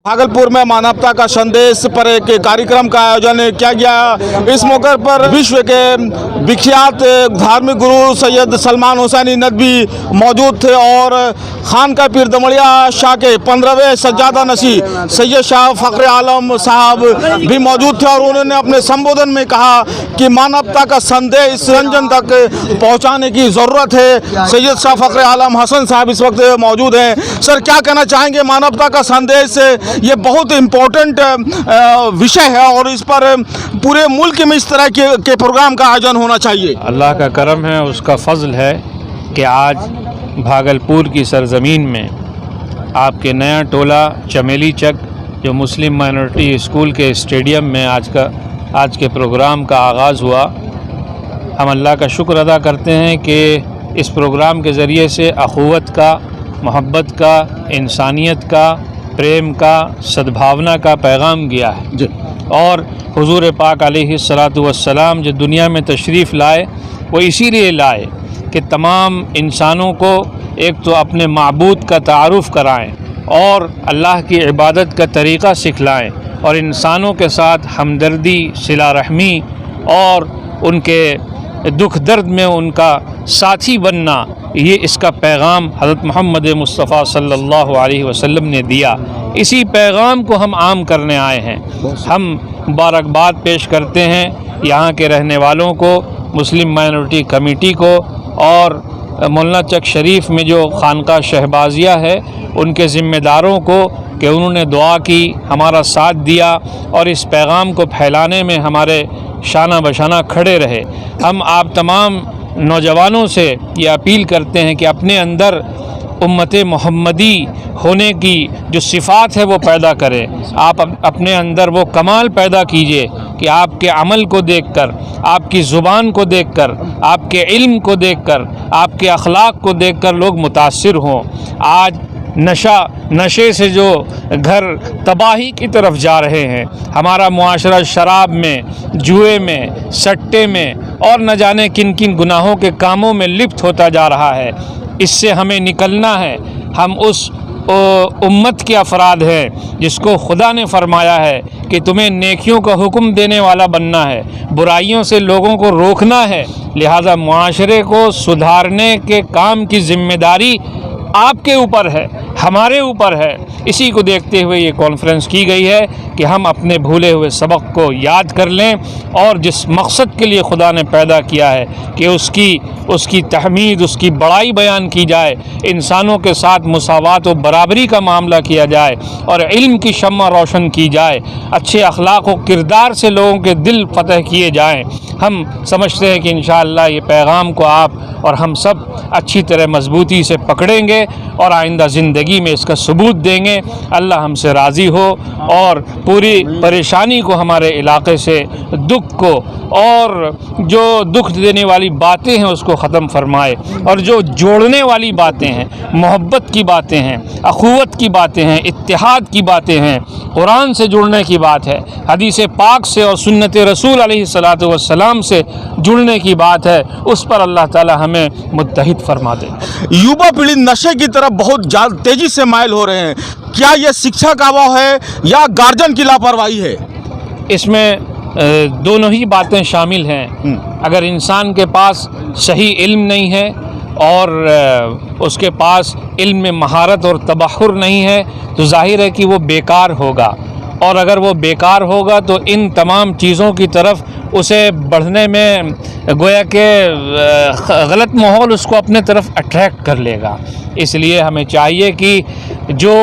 भागलपुर में मानवता का संदेश पर एक कार्यक्रम का आयोजन किया गया। इस मौके पर विश्व के विख्यात धार्मिक गुरु सैयद सलमान हुसैनी नदवी मौजूद थे और खानका पीर दमड़िया शाह के 15वें सज्जादा नशी सैयद शाह फखर आलम साहब भी मौजूद थे और उन्होंने अपने संबोधन में कहा कि मानवता का संदेश जन जन तक पहुँचाने की ज़रूरत है। सैयद शाह फखर आलम हसन साहब इस वक्त मौजूद हैं। सर, क्या कहना चाहेंगे? मानवता का संदेश ये बहुत इम्पोर्टेंट विषय है और इस पर पूरे मुल्क में इस तरह के प्रोग्राम का आयोजन होना चाहिए। अल्लाह का करम है, उसका फजल है कि आज भागलपुर की सरजमीन में आपके नया टोला चमेली चक जो मुस्लिम माइनॉरिटी स्कूल के स्टेडियम में आज के प्रोग्राम का आगाज़ हुआ। हम अल्लाह का शुक्र अदा करते हैं कि इस प्रोग्राम के ज़रिए से अख़ुवत का, मोहब्बत का, इंसानियत का, प्रेम का, सद्भावना का पैगाम गया है। और हुज़ूर पाक अलैहिस्सलातु वस्सलाम जो दुनिया में तशरीफ़ लाए वो इसीलिए लाए कि तमाम इंसानों को एक तो अपने माबूद का तारुफ़ कराएं और अल्लाह की इबादत का तरीक़ा सिखलाएं और इंसानों के साथ हमदर्दी, सिला रहमी और उनके दुख दर्द में उनका साथी बनना, ये इसका पैगाम हज़रत मोहम्मद मुस्तफ़ा सल्लल्लाहु अलैहि वसल्लम ने दिया। इसी पैगाम को हम आम करने आए हैं। हम मुबारकबाद पेश करते हैं यहाँ के रहने वालों को, मुस्लिम माइनॉरिटी कमेटी को और मौलाना चक शरीफ में जो खानका शहबाजिया है उनके ज़िम्मेदारों को कि उन्होंने दुआ की, हमारा साथ दिया और इस पैगाम को फैलाने में हमारे शाना बशाना खड़े रहे। हम आप तमाम नौजवानों से ये अपील करते हैं कि अपने अंदर उम्मत मोहम्मदी होने की जो सिफ़ात है वो पैदा करें। आप अपने अंदर वो कमाल पैदा कीजिए कि आपके अमल को देखकर, आपकी ज़ुबान को देखकर, आपके इल्म को देखकर, आपके अखलाक को देखकर लोग मुतासिर हों। आज नशे से जो घर तबाही की तरफ जा रहे हैं, हमारा मुआशरा शराब में, जुए में, सट्टे में और न जाने किन किन गुनाहों के कामों में लिप्त होता जा रहा है। इससे हमें निकलना है। हम उस उम्मत के अफराद हैं जिसको खुदा ने फरमाया है कि तुम्हें नेकियों का हुक्म देने वाला बनना है, बुराइयों से लोगों को रोकना है। लिहाजा मुआशरे को सुधारने के काम की ज़िम्मेदारी आपके ऊपर है, हमारे ऊपर है। इसी को देखते हुए ये कॉन्फ्रेंस की गई है कि हम अपने भूले हुए सबक को याद कर लें और जिस मकसद के लिए खुदा ने पैदा किया है कि उसकी तहमीद, उसकी बड़ाई बयान की जाए, इंसानों के साथ मुसावात और बराबरी का मामला किया जाए और इल्म की शम्मा रोशन की जाए, अच्छे अखलाक व किरदार से लोगों के दिल फतह किए जाएँ। हम समझते हैं कि इंशाअल्लाह ये पैगाम को आप और हम सब अच्छी तरह मजबूती से पकड़ेंगे और आइंदा ज़िंदगी में इसका सबूत देंगे। अल्लाह हमसे राज़ी हो और पूरी परेशानी को, हमारे इलाक़े से दुख को और जो दुख देने वाली बातें हैं उसको ख़त्म फरमाए और जो जोड़ने वाली बातें हैं, मोहब्बत की बातें हैं, अख़ुवत की बातें हैं, इत्तिहाद की बातें हैं, कुरान से जुड़ने की बात है, हदीस पाक से और सुन्नत रसूल अलैहिस्सलातु वस्सलाम से जुड़ने की बात है, उस पर अल्लाह ताला हमें मुत्तहिद फरमा दे। युवा पीढ़ी नशे की तरफ बहुत तेज़ी से माइल हो रहे हैं। क्या यह शिक्षा का अभाव है या गार्जियन की लापरवाही है? इसमें दोनों ही बातें शामिल हैं। अगर इंसान के पास सही इल्म नहीं है और उसके पास इल्म में महारत और तबहुर नहीं है तो जाहिर है कि वो बेकार होगा और अगर वो बेकार होगा तो इन तमाम चीज़ों की तरफ उसे बढ़ने में गोया के गलत माहौल उसको अपने तरफ अट्रैक्ट कर लेगा। इसलिए हमें चाहिए कि जो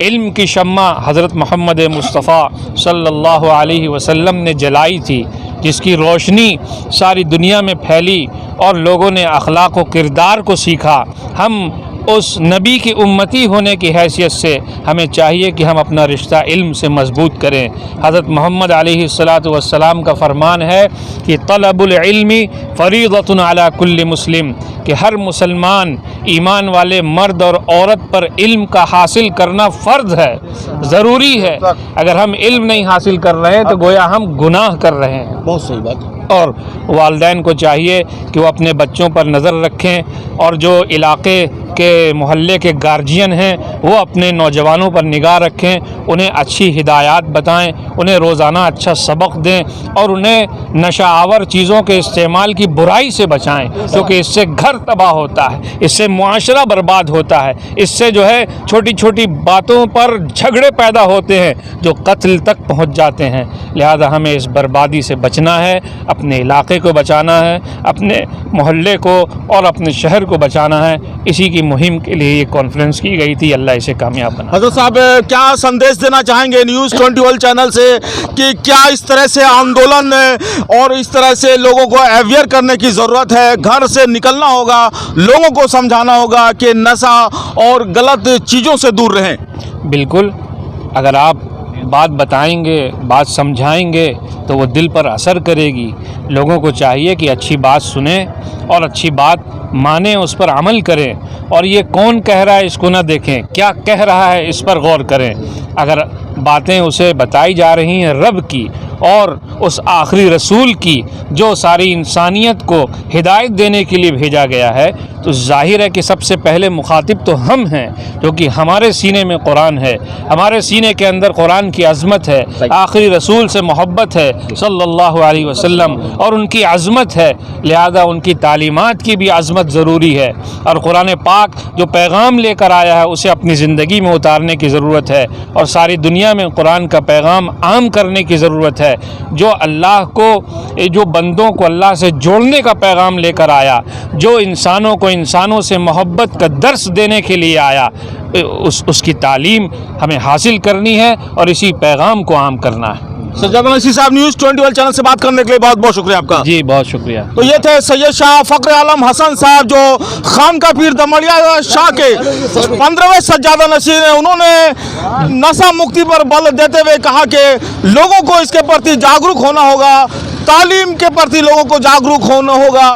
इल्म की शम्मा हज़रत मोहम्मद मुस्तफ़ा सल्लल्लाहु अलैहि वसल्लम ने जलाई थी, जिसकी रोशनी सारी दुनिया में फैली और लोगों ने अखलाक व किरदार को सीखा, हम उस नबी की उम्मती होने की हैसियत से हमें चाहिए कि हम अपना रिश्ता इल्म से मजबूत करें। हज़रत मोहम्मद अलैहिस्सलातु वस्सलाम का फरमान है कि तलबुल इल्मी फ़रीदतुन अला कुल्ली मुस्लिम, कि हर मुसलमान ईमान वाले मर्द और औरत पर इल्म का हासिल करना फ़र्ज़ है, ज़रूरी है। अगर हम इल्म नहीं हासिल कर रहे हैं तो गोया हम गुनाह कर रहे हैं। बहुत सही बात है। और वालिदैन को चाहिए कि वो अपने बच्चों पर नज़र रखें और जो इलाके کے محلے کے گارجین ہیں وہ اپنے نوجوانوں پر نگاہ رکھیں، انہیں اچھی ہدایات بتائیں، انہیں روزانہ اچھا سبق دیں اور انہیں نشہ آور چیزوں کے استعمال کی برائی سے بچائیں، کیونکہ اس سے گھر تباہ ہوتا ہے، اس سے معاشرہ برباد ہوتا ہے، اس سے جو ہے چھوٹی چھوٹی باتوں پر جھگڑے پیدا ہوتے ہیں جو قتل تک پہنچ جاتے ہیں۔ لہذا ہمیں اس بربادی سے بچنا ہے، اپنے علاقے کو بچانا ہے، اپنے محلے کو اور اپنے شہر کو بچانا ہے۔ اسی کی مہم کے لیے یہ کانفرنس کی گئی تھی۔ اللہ اسے کامیاب بنا۔ حضرت صاحب کیا سندیش دینا چاہیں گے نیوز 21 چینل سے کہ کیا اس طرح سے آندولن اور اس طرح سے لوگوں کو اویئر کرنے کی ضرورت ہے، گھر سے نکلنا ہوگا، لوگوں کو سمجھانا ہوگا کہ نشہ اور غلط چیزوں سے دور رہیں؟ بالکل، اگر آپ بات بتائیں گے، بات سمجھائیں گے تو وہ دل پر اثر کرے گی۔ لوگوں کو چاہیے کہ اچھی بات سنیں اور اچھی بات مانیں، اس پر عمل کریں، اور یہ کون کہہ رہا ہے اس کو نہ دیکھیں، کیا کہہ رہا ہے اس پر غور کریں۔ اگر باتیں اسے بتائی جا رہی ہیں رب کی اور اس آخری رسول کی جو ساری انسانیت کو ہدایت دینے کے لیے بھیجا گیا ہے، تو ظاہر ہے کہ سب سے پہلے مخاطب تو ہم ہیں، کیونکہ ہمارے سینے میں قرآن ہے، ہمارے سینے کے اندر قرآن کی عظمت ہے، آخری رسول سے محبت ہے صلی اللہ علیہ وسلم، اور ان کی عظمت ہے، لہذا ان کی تعلیمات کی بھی عظمت ضروری ہے، اور قرآن پاک جو پیغام لے کر آیا ہے اسے اپنی زندگی میں اتارنے کی ضرورت ہے، اور ساری دنیا میں قرآن کا پیغام عام کرنے کی ضرورت ہے۔ جو اللہ کو، جو بندوں کو اللہ سے جوڑنے کا پیغام لے کر آیا، جو انسانوں کو انسانوں سے محبت کا درس دینے کے لیے آیا، اس کی تعلیم ہمیں حاصل کرنی ہے اور اسی پیغام کو عام کرنا ہے۔ سجاد نسی صاحب نیوز 21 چینل سے بات کرنے کے لیے بہت بہت شکریہ آپ کا۔ جی بہت شکریہ۔ تو یہ تھے سید شاہ فخر عالم حسن صاحب جو خانقاہ پیر دمڑیا شاہ کے 15ویں سجادہ نشین ہیں۔ انہوں نے نشہ مکتی پر بل دیتے ہوئے کہا کہ لوگوں کو اس کے پرتی جاگروک ہونا ہوگا، تعلیم کے پرتی لوگوں کو جاگروک ہونا ہوگا۔